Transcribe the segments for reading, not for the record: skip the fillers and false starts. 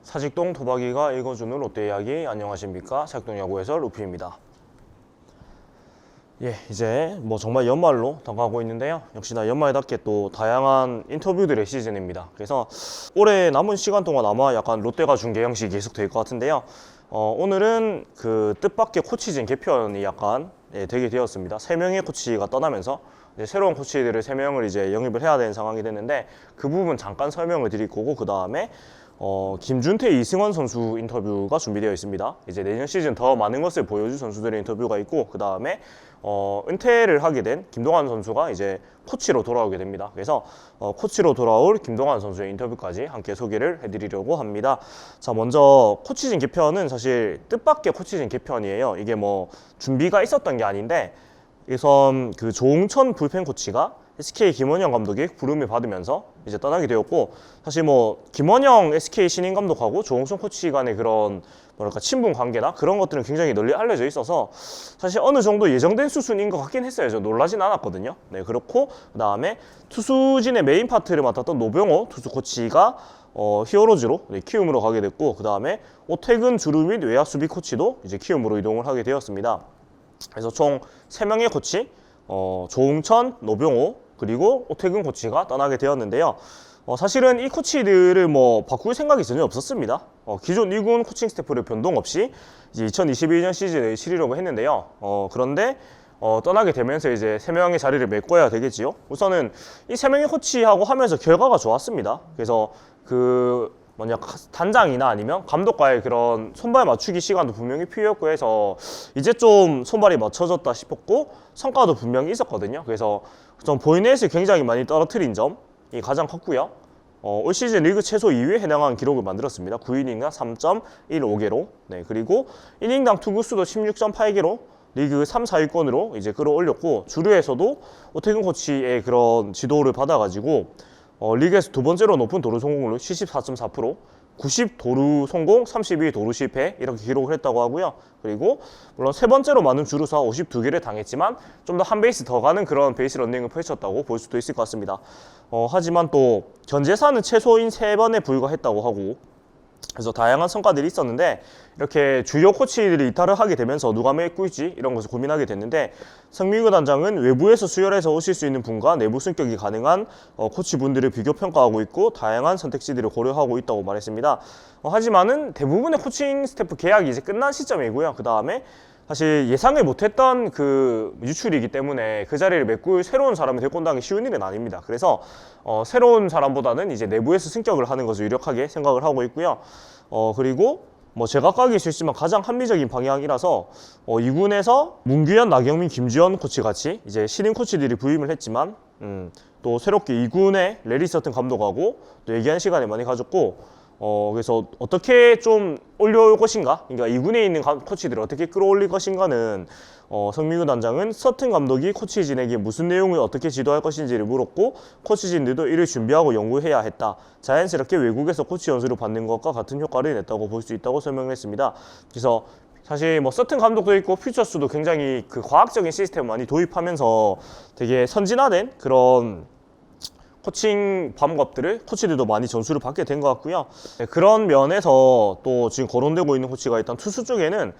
사직동 도박이가 읽어주는 롯데 이야기. 안녕하십니까, 사직동 야구 해설 루피입니다. 이제 정말 연말로 다가가고 있는데요. 역시나 연말답게 또 다양한 인터뷰들의 시즌입니다. 그래서 올해 남은 시간 동안 아마 약간 롯데가 중계 형식이 계속 될 것 같은데요. 오늘은 그 뜻밖의 코치진 개편이 약간 되게 되었습니다. 3명의 코치가 떠나면서 이제 새로운 코치들을 3명을 이제 영입을 해야 되는 상황이 됐는데, 그 부분 잠깐 설명을 드릴 거고, 그 다음에 김준태, 이승원 선수 인터뷰가 준비되어 있습니다. 이제 내년 시즌 더 많은 것을 보여줄 선수들의 인터뷰가 있고, 그 다음에 은퇴를 하게 된 김동환 선수가 이제 코치로 돌아오게 됩니다. 그래서 코치로 돌아올 김동환 선수의 인터뷰까지 함께 소개를 해드리려고 합니다. 자, 먼저 코치진 개편은 사실 뜻밖의 코치진 개편이에요. 이게 준비가 있었던 게 아닌데, 우선 그 조홍천 불펜 코치가 SK 김원영 감독의 부름을 받으면서 이제 떠나게 되었고, 사실 김원영 SK 신인 감독하고 조홍천 코치 간의 그런 친분 관계나 그런 것들은 굉장히 널리 알려져 있어서 사실 어느 정도 예정된 수순인 것 같긴 했어요. 저 놀라진 않았거든요. 네, 그렇고 그 다음에 투수진의 메인 파트를 맡았던 노병호 투수 코치가 히어로즈로 키움으로 가게 됐고, 그 다음에 오태근 주루 및 외야 수비 코치도 이제 키움으로 이동을 하게 되었습니다. 그래서 총 3명의 코치, 조홍천, 노병호, 그리고 오태근 코치가 떠나게 되었는데요. 사실은 이 코치들을 바꿀 생각이 전혀 없었습니다. 기존 2군 코칭 스태프를 변동 없이 이제 2022년 시즌을 치르려고 했는데요. 그런데 떠나게 되면서 이제 3명의 자리를 메꿔야 되겠지요. 우선은 이 3명의 코치하고 하면서 결과가 좋았습니다. 그래서 단장이나 아니면 감독과의 그런 손발 맞추기 시간도 분명히 필요했고 해서 이제 좀 손발이 맞춰졌다 싶었고, 성과도 분명히 있었거든요. 그래서 좀 보이넷을 굉장히 많이 떨어뜨린 점이 가장 컸고요. 올 시즌 리그 최소 2위에 해당하는 기록을 만들었습니다. 9이닝당 3.15개로. 네, 그리고 이닝당 투구수도 16.8개로 리그 3, 4위권으로 이제 끌어올렸고, 주류에서도 오태근 코치의 그런 지도를 받아가지고 리그에서 두 번째로 높은 도루 성공률 74.4%, 90 도루 성공, 32 도루 실패 이렇게 기록을 했다고 하고요. 그리고 물론 세 번째로 많은 주루사 52개를 당했지만 좀 더 한 베이스 더 가는 그런 베이스 런닝을 펼쳤다고 볼 수도 있을 것 같습니다. 하지만 또 견제사는 최소인 3번에 불과했다고 하고, 그래서 다양한 성과들이 있었는데, 이렇게 주요 코치들이 이탈을 하게 되면서 누가 메꿀지 이런 것을 고민하게 됐는데, 성민규 단장은 외부에서 수혈해서 오실 수 있는 분과 내부 승격이 가능한 코치분들을 비교 평가하고 있고, 다양한 선택지들을 고려하고 있다고 말했습니다. 하지만은 대부분의 코칭 스태프 계약이 이제 끝난 시점이고요. 그 다음에 사실 예상을 못했던 그 유출이기 때문에 그 자리를 메꿀 새로운 사람을 데리고 온다는 게 쉬운 일은 아닙니다. 그래서 새로운 사람보다는 이제 내부에서 승격을 하는 것을 유력하게 생각을 하고 있고요. 그리고 제가 까기 싫지만 가장 합리적인 방향이라서 2군에서 문규현, 나경민, 김주현 코치 같이 이제 신인 코치들이 부임을 했지만 또 새롭게 2군에 레리 서튼 감독하고 또 얘기하는 시간을 많이 가졌고, 그래서 어떻게 좀 올려올 것인가, 그러니까 2군에 있는 코치들을 어떻게 끌어올릴 것인가는 성민규 단장은 서튼 감독이 코치진에게 무슨 내용을 어떻게 지도할 것인지를 물었고, 코치진들도 이를 준비하고 연구해야 했다. 자연스럽게 외국에서 코치 연수를 받는 것과 같은 효과를 냈다고 볼 수 있다고 설명을 했습니다. 그래서 사실 서튼 감독도 있고 퓨처스도 굉장히 그 과학적인 시스템을 많이 도입하면서 되게 선진화된 그런 코칭 방법들을 코치들도 많이 전수를 받게 된 것 같고요. 네, 그런 면에서 또 지금 거론되고 있는 코치가 일단 투수 쪽에는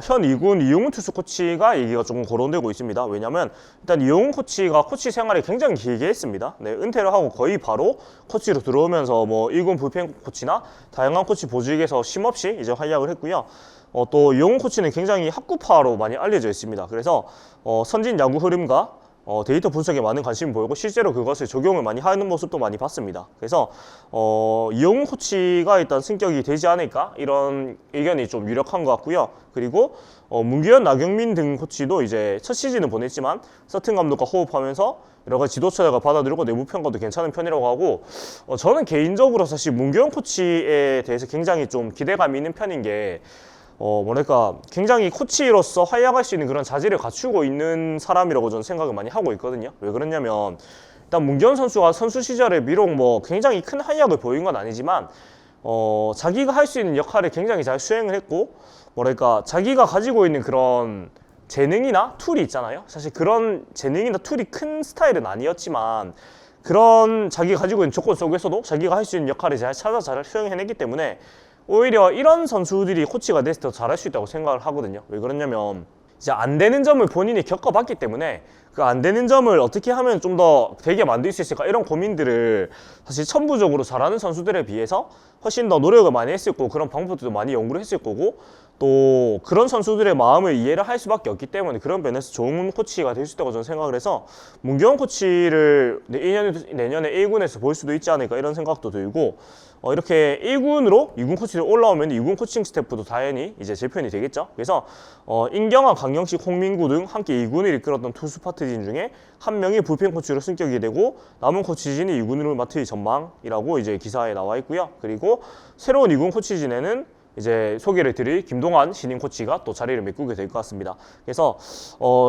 현 2군 이용훈 투수 코치가 얘기가 조금 거론되고 있습니다. 왜냐면 일단 이용훈 코치가 코치 생활을 굉장히 길게 했습니다. 네, 은퇴를 하고 거의 바로 코치로 들어오면서 1군 불펜 코치나 다양한 코치 보직에서 쉼없이 이제 활약을 했고요. 또 이용훈 코치는 굉장히 학구파로 많이 알려져 있습니다. 그래서 선진 야구 흐름과 데이터 분석에 많은 관심을 보이고 실제로 그것을 적용을 많이 하는 모습도 많이 봤습니다. 그래서 이용훈 코치가 일단 승격이 되지 않을까, 이런 의견이 좀 유력한 것 같고요. 그리고 문규현, 나경민 등 코치도 이제 첫 시즌을 보냈지만 서튼 감독과 호흡하면서 여러 가지 지도 처리가 받아들이고 내부 평가도 괜찮은 편이라고 하고, 저는 개인적으로 사실 문규현 코치에 대해서 굉장히 좀 기대감이 있는 편인 게, 굉장히 코치로서 활약할 수 있는 그런 자질을 갖추고 있는 사람이라고 저는 생각을 많이 하고 있거든요. 왜 그러냐면 일단 문규현 선수가 선수 시절에 비록 굉장히 큰 활약을 보인 건 아니지만 자기가 할 수 있는 역할을 굉장히 잘 수행을 했고, 자기가 가지고 있는 그런 재능이나 툴이 있잖아요. 사실 그런 재능이나 툴이 큰 스타일은 아니었지만 그런 자기가 가지고 있는 조건 속에서도 자기가 할 수 있는 역할을 잘 찾아 잘 수행해냈기 때문에 오히려 이런 선수들이 코치가 됐을 때 더 잘할 수 있다고 생각을 하거든요. 왜 그러냐면 이제 안 되는 점을 본인이 겪어봤기 때문에 그 안 되는 점을 어떻게 하면 좀 더 되게 만들 수 있을까 이런 고민들을 사실 천부적으로 잘하는 선수들에 비해서 훨씬 더 노력을 많이 했을 거고 그런 방법들도 많이 연구를 했을 거고 또 그런 선수들의 마음을 이해를 할 수밖에 없기 때문에 그런 면에서 좋은 코치가 될 수 있다고 저는 생각을 해서 문경원 코치를 내년에 1군에서 볼 수도 있지 않을까 이런 생각도 들고 이렇게 1군으로 2군 코치를 올라오면 2군 코칭 스태프도 당연히 이제 재편이 되겠죠. 그래서 임경환, 강영식, 홍민구 등 함께 2군을 이끌었던 투수 파트진 중에 한 명이 불펜 코치로 승격이 되고 남은 코치진이 2군으로 맡을 전망이라고 이제 기사에 나와 있고요. 그리고 새로운 2군 코치진에는 이제 소개를 드릴 김동환 신임 코치가 또 자리를 메꾸게 될 것 같습니다. 그래서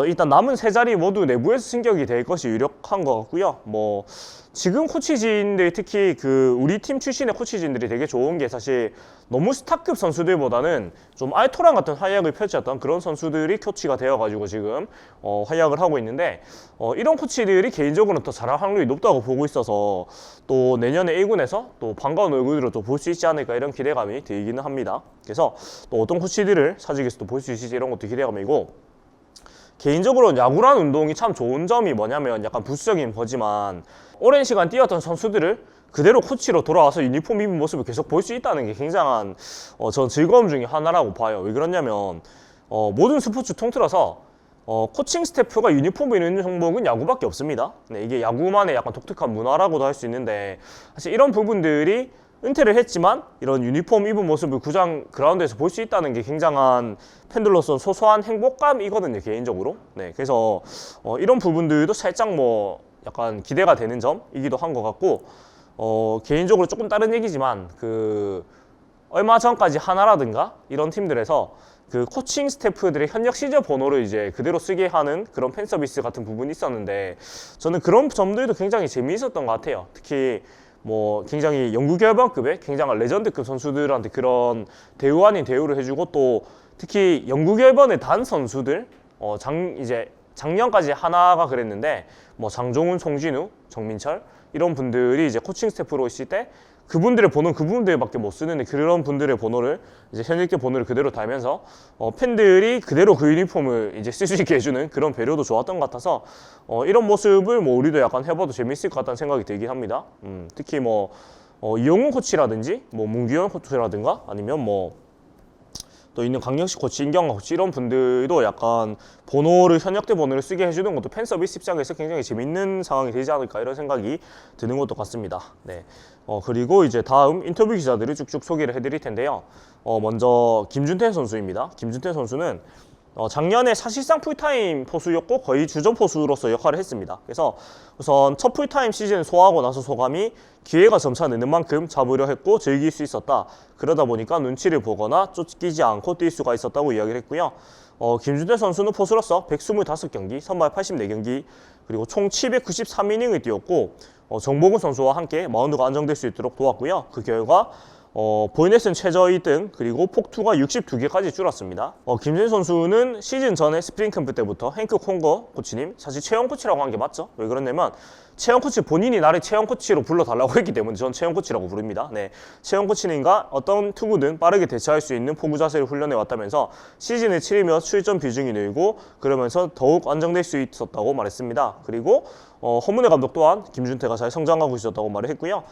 일단 남은 세 자리 모두 내부에서 승격이 될 것이 유력한 것 같고요. 뭐 지금 코치진들 특히 그 우리 팀 출신의 코치진들이 되게 좋은 게 사실 너무 스타급 선수들보다는 좀 알토란 같은 활약을 펼쳤던 그런 선수들이 코치가 되어가지고 지금 활약을 하고 있는데 이런 코치들이 개인적으로는 더 잘할 확률이 높다고 보고 있어서 또 내년에 1군에서 또 반가운 얼굴으로 또 볼 수 있지 않을까 이런 기대감이 들기는 합니다. 그래서 또 어떤 코치들을 사직에서 또 볼 수 있을지 이런 것도 기대감이고 개인적으로는 야구라는 운동이 참 좋은 점이 뭐냐면 약간 부수적인 거지만 오랜 시간 뛰었던 선수들을 그대로 코치로 돌아와서 유니폼 입은 모습을 계속 볼 수 있다는 게 굉장한 전 즐거움 중에 하나라고 봐요. 왜 그러냐면 모든 스포츠 통틀어서 코칭 스태프가 유니폼을 입는 종목은 야구밖에 없습니다. 네, 이게 야구만의 약간 독특한 문화라고도 할 수 있는데 사실 이런 부분들이 은퇴를 했지만 이런 유니폼 입은 모습을 구장 그라운드에서 볼 수 있다는 게 굉장한 팬들로서 소소한 행복감이거든요, 개인적으로. 네, 그래서 이런 부분들도 살짝 뭐 약간 기대가 되는 점이기도 한 것 같고 개인적으로 조금 다른 얘기지만 그 얼마 전까지 하나라든가 이런 팀들에서 그 코칭 스태프들의 현역 시절 번호를 이제 그대로 쓰게 하는 그런 팬 서비스 같은 부분이 있었는데 저는 그런 점들도 굉장히 재미있었던 것 같아요. 특히 뭐 굉장히 연구 결번급의 굉장한 레전드급 선수들한테 그런 대우 아닌 대우를 해주고 또 특히 연구 결번에 단 선수들 이제 작년까지 하나가 그랬는데 뭐 장종훈, 송진우, 정민철 이런 분들이 이제 코칭 스태프로 있을 때 그분들의 번호는 그분들밖에 못 쓰는데 그런 분들의 번호를 이제 현역때 번호를 그대로 달면서 팬들이 그대로 그 유니폼을 이제 쓸 수 있게 해주는 그런 배려도 좋았던 것 같아서 이런 모습을 뭐 우리도 약간 해봐도 재밌을 것 같다는 생각이 들긴 합니다. 특히 뭐 이용훈 코치라든지 뭐 문규현 코치라든가 아니면 뭐 또 있는 강영식 코치, 임경환 코치 이런 분들도 약간 현역 때 번호를 쓰게 해주는 것도 팬 서비스 입장에서 굉장히 재밌는 상황이 되지 않을까 이런 생각이 드는 것도 같습니다. 네. 그리고 이제 다음 인터뷰 기자들을 쭉쭉 소개를 해드릴 텐데요. 먼저 김준태 선수입니다. 김준태 선수는 작년에 사실상 풀타임 포수였고 거의 주전 포수로서 역할을 했습니다. 그래서 우선 첫 풀타임 시즌 소화하고 나서 소감이 기회가 점차 느는 만큼 잡으려 했고 즐길 수 있었다. 그러다 보니까 눈치를 보거나 쫓기지 않고 뛸 수가 있었다고 이야기를 했고요. 김준태 선수는 포수로서 125경기, 선발 84경기, 그리고 총 793이닝을 뛰었고 정보근 선수와 함께 마운드가 안정될 수 있도록 도왔고요. 그 결과 보이넷은 최저 2등 그리고 폭투가 62개까지 줄었습니다. 김준태 선수는 시즌 전에 스프링 캠프 때부터 행크 콩거 코치님 사실 채영 코치라고 한 게 맞죠? 왜 그러냐면 채영 코치 본인이 나를 채영 코치로 불러달라고 했기 때문에 전 채영 코치라고 부릅니다. 네, 채영 코치님과 어떤 투구든 빠르게 대처할 수 있는 포구 자세를 훈련해 왔다면서 시즌을 치르며 출전 비중이 늘고 그러면서 더욱 안정될 수 있었다고 말했습니다. 그리고 허문회 감독 또한 김준태가 잘 성장하고 있었다고 말을 했고요.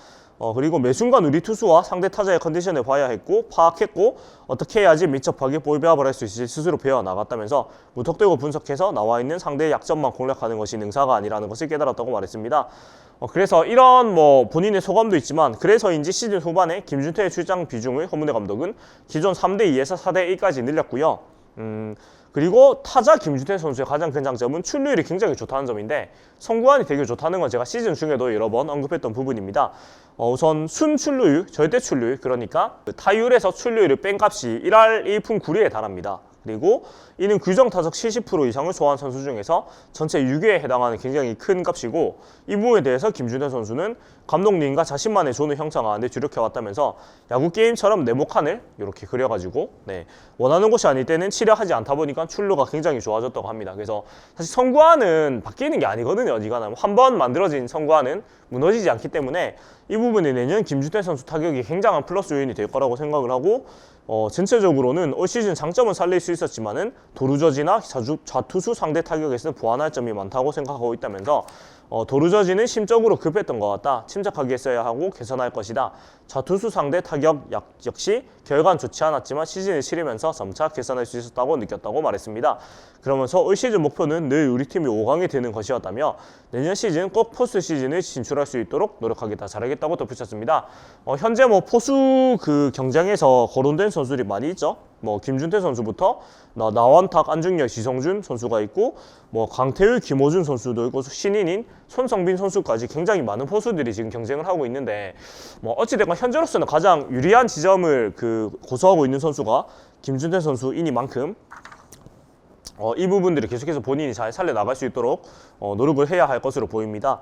그리고 매 순간 우리 투수와 상대 타자의 컨디션을 봐야 했고 파악했고 어떻게 해야지 밀접하게 볼 배합을 할 수 있을지 스스로 배워나갔다면서 무턱대고 분석해서 나와 있는 상대의 약점만 공략하는 것이 능사가 아니라는 것을 깨달았다고 말했습니다. 그래서 이런 뭐 본인의 소감도 있지만 그래서인지 시즌 후반에 김준태의 출장 비중을 허문회 감독은 기존 3대2에서 4대1까지 늘렸고요. 그리고 타자 김준태 선수의 가장 큰 장점은 출루율이 굉장히 좋다는 점인데 성구안이 되게 좋다는 건 제가 시즌 중에도 여러 번 언급했던 부분입니다. 우선 순출루율, 절대 출루율 그러니까 타율에서 출루율을 뺀 값이 1할 1푼 9리에 달합니다. 그리고 이는 규정 타석 70% 이상을 소화한 선수 중에서 전체 6위에 해당하는 굉장히 큰 값이고 이 부분에 대해서 김준태 선수는 감독님과 자신만의 존을 형성하는 데 주력해왔다면서 야구 게임처럼 네모칸을 이렇게 그려가지고 원하는 곳이 아닐 때는 치려 하지 않다 보니까 출루가 굉장히 좋아졌다고 합니다. 그래서 사실 선구안은 바뀌는 게 아니거든요. 어지간하면 한 번 만들어진 선구안은 무너지지 않기 때문에 이 부분이 내년 김준태 선수 타격이 굉장한 플러스 요인이 될 거라고 생각을 하고 전체적으로는 올 시즌 장점은 살릴 수 있었지만은 도루저지나 좌투수 상대 타격에서는 보완할 점이 많다고 생각하고 있다면서 도루저지는 심적으로 급했던 것 같다. 침착하게 했어야 하고 개선할 것이다. 좌투수 상대 타격 역시 결과는 좋지 않았지만 시즌을 치르면서 점차 개선할 수 있었다고 느꼈다고 말했습니다. 그러면서 올 시즌 목표는 늘 우리 팀이 5강이 되는 것이었다며 내년 시즌 꼭 포스트 시즌을 진출할 수 있도록 노력하겠다. 잘하겠다고 덧붙였습니다. 현재 뭐 포수 그 경쟁에서 거론된 선수들이 많이 있죠. 뭐 김준태 선수부터 나원탁, 안중열, 지성준 선수가 있고 뭐 강태율, 김호준 선수도 있고 신인인 손성빈 선수까지 굉장히 많은 포수들이 지금 경쟁을 하고 있는데 뭐 어찌됐건 현재로서는 가장 유리한 지점을 고수하고 있는 선수가 김준태 선수이니만큼 이 부분들을 계속해서 본인이 잘 살려나갈 수 있도록 노력을 해야 할 것으로 보입니다.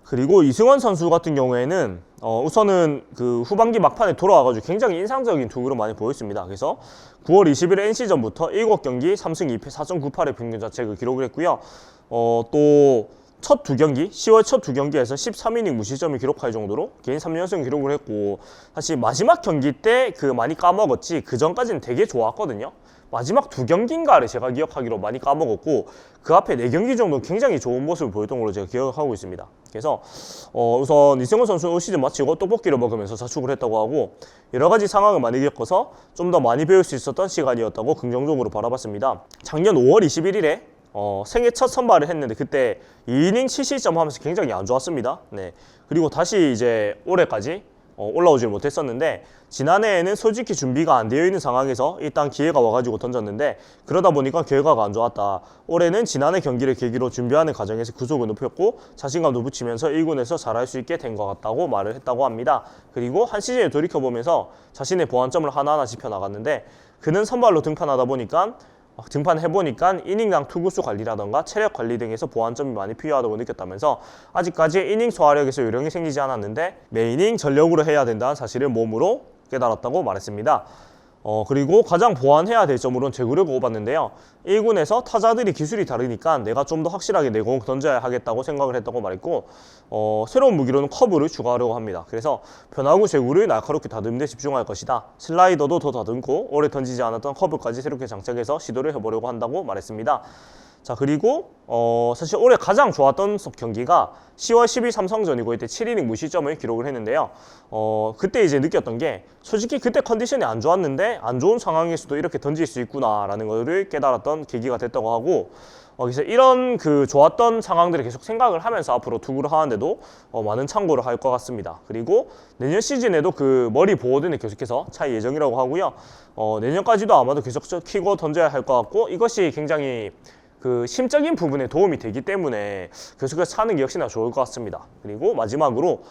그리고 이승원 선수 같은 경우에는 우선은 그 후반기 막판에 돌아와가지고 굉장히 인상적인 투구를 많이 보였습니다. 그래서 9월 20일 NC전부터 7경기 3승 2패 4.98의 평균 자책을 기록을 했고요. 또 첫 두 경기, 10월 첫 두 경기에서 13이닝 무실점을 기록할 정도로 개인 3연승 기록을 했고 사실 마지막 경기 때 많이 까먹었지 그 전까지는 되게 좋았거든요. 마지막 두 경기인가를 제가 기억하기로 많이 까먹었고 그 앞에 4경기 정도 굉장히 좋은 모습을 보였던 걸로 제가 기억하고 있습니다. 그래서 우선 이승원 선수는 올 시즌 마치고 떡볶이를 먹으면서 자축을 했다고 하고 여러 가지 상황을 많이 겪어서 좀 더 많이 배울 수 있었던 시간이었다고 긍정적으로 바라봤습니다. 작년 5월 21일에 생애 첫 선발을 했는데 그때 2이닝 7실점 하면서 굉장히 안 좋았습니다. 네. 그리고 다시 이제 올해까지 올라오질 못했었는데 지난해에는 솔직히 준비가 안 되어 있는 상황에서 일단 기회가 와가지고 던졌는데 그러다 보니까 결과가 안 좋았다. 올해는 지난해 경기를 계기로 준비하는 과정에서 구속을 높였고 자신감도 붙이면서 1군에서 잘할 수 있게 된 것 같다고 말을 했다고 합니다. 그리고 한 시즌을 돌이켜보면서 자신의 보완점을 하나하나 짚어나갔는데 그는 선발로 등판해보니까 이닝당 투구수 관리라던가 체력 관리 등에서 보완점이 많이 필요하다고 느꼈다면서 아직까지 이닝 소화력에서 요령이 생기지 않았는데 매 이닝 전력으로 해야 된다는 사실을 몸으로 깨달았다고 말했습니다. 그리고 가장 보완해야 될 점으로는 제구력을 꼽았는데요. 1군에서 타자들이 기술이 다르니까 내가 좀 더 확실하게 내공 던져야 하겠다고 생각을 했다고 말했고 새로운 무기로는 커브를 추가하려고 합니다. 그래서 변화구 제구를 날카롭게 다듬는 데 집중할 것이다. 슬라이더도 더 다듬고 오래 던지지 않았던 커브까지 새롭게 장착해서 시도를 해보려고 한다고 말했습니다. 자 그리고 사실 올해 가장 좋았던 경기가 10월 12일 삼성전이고 이때 7이닝 무실점을 기록을 했는데요. 그때 이제 느꼈던 게 솔직히 그때 컨디션이 안 좋았는데 안 좋은 상황에서도 이렇게 던질 수 있구나라는 것을 깨달았던 계기가 됐다고 하고 그래서 이런 좋았던 상황들을 계속 생각을 하면서 앞으로 투구를 하는데도 많은 참고를 할 것 같습니다. 그리고 내년 시즌에도 머리 보호등을 계속해서 찰 예정이라고 하고요. 내년까지도 아마도 계속 키고 던져야 할 것 같고 이것이 굉장히 심적인 부분에 도움이 되기 때문에 계속해서 사는 게 역시나 좋을 것 같습니다. 그리고 마지막으로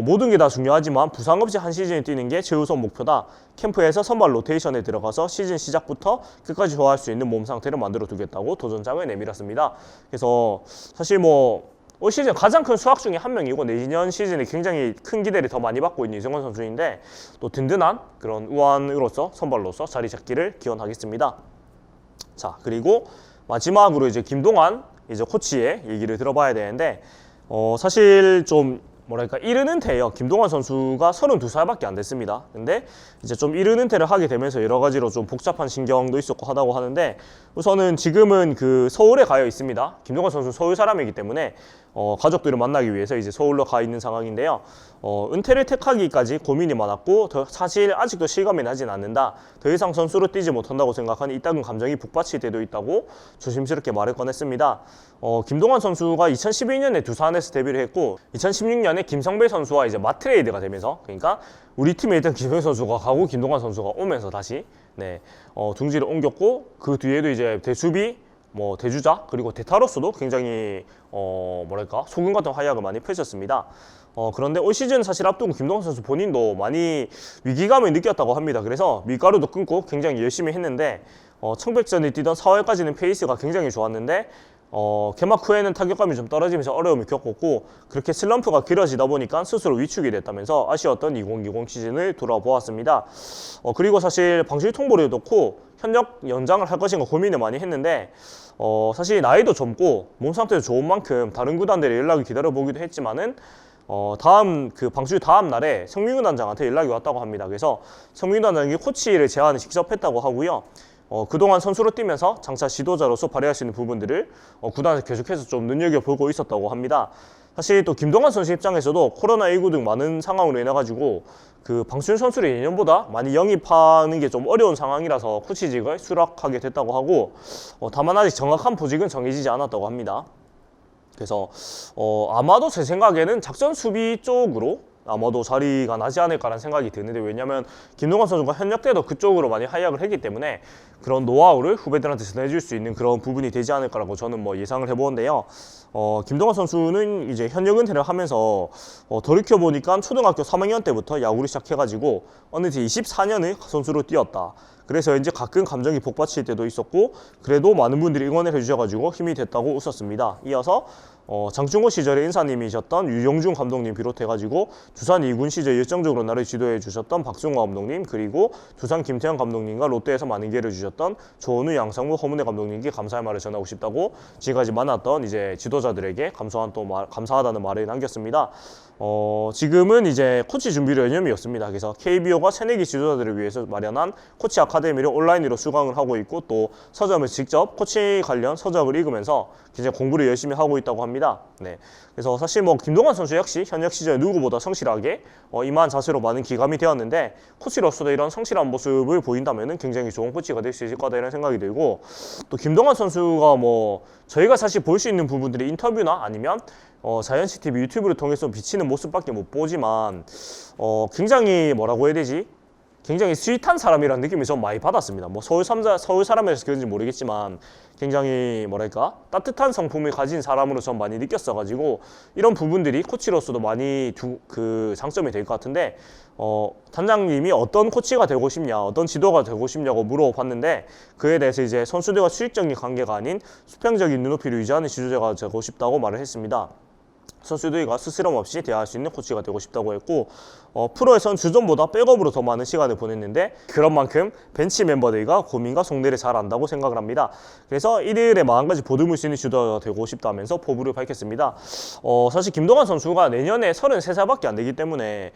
모든 게 다 중요하지만 부상 없이 한 시즌을 뛰는 게 최우선 목표다. 캠프에서 선발 로테이션에 들어가서 시즌 시작부터 끝까지 좋아할 수 있는 몸 상태를 만들어 두겠다고 도전장을 내밀었습니다. 그래서 사실 올 시즌 가장 큰 수확 중에 한 명이고 내년 시즌에 굉장히 큰 기대를 더 많이 받고 있는 이승원 선수인데 또 든든한 그런 우완으로서 선발로서 자리 잡기를 기원하겠습니다. 자 그리고 마지막으로 이제 김동환 코치의 얘기를 들어봐야 되는데 사실 좀 이른 은퇴예요. 김동환 선수가 32살밖에 안 됐습니다. 근데 이제 좀 이른 은퇴를 하게 되면서 여러 가지로 좀 복잡한 신경도 있었고 하다고 하는데 우선은 지금은 서울에 가여 있습니다. 김동환 선수는 서울 사람이기 때문에 가족들을 만나기 위해서 이제 서울로 가 있는 상황인데요. 은퇴를 택하기까지 고민이 많았고 사실 아직도 실감이 나진 않는다. 더 이상 선수로 뛰지 못한다고 생각하니 이따금 감정이 북받칠 때도 있다고 조심스럽게 말을 꺼냈습니다. 김동환 선수가 2012년에 두산에서 데뷔를 했고 2016년에 김성배 선수와 이제 맞트레이드가 되면서 그러니까 우리 팀에 있던 김성배 선수가 가고 김동환 선수가 오면서 다시 둥지를 옮겼고 그 뒤에도 이제 대수비 대주자 그리고 대타로서도 굉장히 소금 같은 활약을 많이 펼쳤습니다. 그런데 올 시즌 사실 앞두고 김동환 선수 본인도 많이 위기감을 느꼈다고 합니다. 그래서 밀가루도 끊고 굉장히 열심히 했는데 청백전을 뛰던 4월까지는 페이스가 굉장히 좋았는데 개막 후에는 타격감이 좀 떨어지면서 어려움을 겪었고 그렇게 슬럼프가 길어지다 보니까 스스로 위축이 됐다면서 아쉬웠던 2020 시즌을 돌아보았습니다. 그리고 사실 방출 통보를 놓고 현역 연장을 할 것인가 고민을 많이 했는데 사실 나이도 젊고 몸 상태도 좋은 만큼 다른 구단들의 연락을 기다려보기도 했지만은 다음 그 방출 다음 날에 성민규 단장한테 연락이 왔다고 합니다. 그래서 성민규 단장이 코치를 제안을 직접 했다고 하고요. 그동안 선수로 뛰면서 장차 지도자로서 발휘할 수 있는 부분들을 구단에서 계속해서 좀 눈여겨보고 있었다고 합니다. 사실 또 김동완 선수 입장에서도 코로나19 등 많은 상황으로 인해 가지고 그 방sun 선수를 예년보다 많이 영입하는 게 좀 어려운 상황이라서 코치직을 수락하게 됐다고 하고 다만 아직 정확한 보직은 정해지지 않았다고 합니다. 그래서 아마도 제 생각에는 작전 수비 쪽으로 아마도 자리가 나지 않을까라는 생각이 드는데, 왜냐하면 김동완 선수가 현역 때도 그쪽으로 많이 활약을 했기 때문에 그런 노하우를 후배들한테 전해줄 수 있는 그런 부분이 되지 않을까라고 저는 뭐 예상을 해보는데요. 김동완 선수는 이제 현역 은퇴를 하면서 돌이켜보니까 초등학교 3학년 때부터 야구를 시작해가지고 어느새 24년을 선수로 뛰었다. 그래서 이제 가끔 감정이 복받칠 때도 있었고, 그래도 많은 분들이 응원을 해주셔가지고 힘이 됐다고 웃었습니다. 이어서 장충고 시절에 인사님이셨던 유영준 감독님 비롯해가지고 두산 2군 시절 열정적으로 나를 지도해 주셨던 박승호 감독님, 그리고 두산 김태형 감독님과 롯데에서 많은 기회를 주셨던 조은우, 양상무, 허문회 감독님께 감사의 말을 전하고 싶다고 지금까지 만났던 이제 지도자들에게 감사하다는 말을 남겼습니다. 지금은 이제 코치 준비를 연념이었습니다. 그래서 KBO가 새내기 지도자들을 위해서 마련한 코치 아카데미를 온라인으로 수강을 하고 있고, 또 서점을 직접 코치 관련 서적을 읽으면서 굉장히 공부를 열심히 하고 있다고 합니다. 네. 그래서 사실 뭐 김동완 선수 역시 현역 시절 누구보다 성실하게 임한 자세로 많은 기감이 되었는데, 코치로서도 이런 성실한 모습을 보인다면 굉장히 좋은 코치가 될 수 있을 거다 이런 생각이 들고, 또 김동완 선수가 뭐 저희가 사실 볼 수 있는 부분들이 인터뷰나 아니면 자이언츠TV 유튜브를 통해서 비치는 모습밖에 못 보지만 굉장히 뭐라고 해야 되지? 굉장히 스윗한 사람이라는 느낌이 좀 많이 받았습니다. 뭐 서울 사람이라서 그런지 모르겠지만 굉장히 뭐랄까 따뜻한 성품을 가진 사람으로 전 많이 느꼈어가지고, 이런 부분들이 코치로서도 많이 그 장점이 될 것 같은데, 단장님이 어떤 코치가 되고 싶냐, 어떤 지도가 되고 싶냐고 물어봤는데, 그에 대해서 이제 선수들과 수직적인 관계가 아닌 수평적인 눈높이를 유지하는 지도자가 되고 싶다고 말을 했습니다. 선수들과 스스럼 없이 대화할 수 있는 코치가 되고 싶다고 했고, 프로에선 주전보다 백업으로 더 많은 시간을 보냈는데 그런 만큼 벤치 멤버들과 고민과 속내를 잘 안다고 생각을 합니다. 그래서 이들의 마음까지 보듬을 수 있는 지도자가 되고 싶다면서 포부를 밝혔습니다. 사실 김동완 선수가 내년에 33살밖에 안 되기 때문에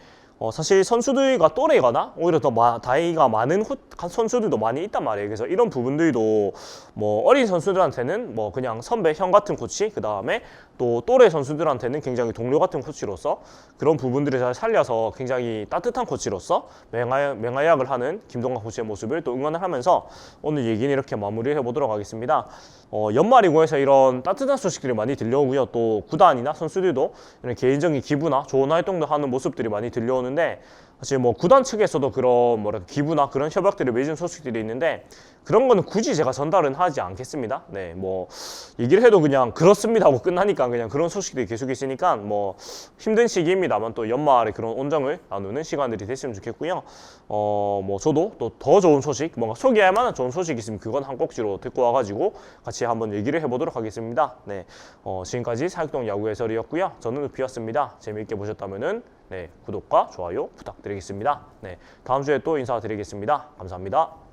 사실 선수들과 또래거나 오히려 더 나이가 많은 선수들도 많이 있단 말이에요. 그래서 이런 부분들도 뭐 어린 선수들한테는 뭐 그냥 선배, 형 같은 코치, 그 다음에 또 또래 선수들한테는 굉장히 동료 같은 코치로서 그런 부분들을 잘 살려서 굉장히 따뜻한 코치로서 맹활약을 하는 김동완 코치의 모습을 또 응원을 하면서 오늘 얘기는 이렇게 마무리를 해보도록 하겠습니다. 연말이고 해서 이런 따뜻한 소식들이 많이 들려오고요. 또 구단이나 선수들도 이런 개인적인 기부나 좋은 활동도 하는 모습들이 많이 들려오는데, 사실 뭐 구단 측에서도 그런 뭐랄까 기부나 그런 협약들을 맺은 소식들이 있는데 그런 거는 굳이 제가 전달은 하지 않겠습니다. 네, 뭐 얘기를 해도 그냥 그렇습니다 하고 끝나니까 그냥 그런 소식들이 계속 있으니까 뭐 힘든 시기입니다만 또 연말에 그런 온정을 나누는 시간들이 됐으면 좋겠고요. 뭐 저도 또 더 좋은 소식, 뭔가 소개할 만한 좋은 소식 있으면 그건 한 꼭지로 듣고 와가지고 같이 한번 얘기를 해보도록 하겠습니다. 네, 지금까지 사육동 야구 해설이었고요. 저는 우피였습니다. 재미있게 보셨다면은 구독과 좋아요 부탁드리겠습니다. 다음 주에 또 인사드리겠습니다. 감사합니다.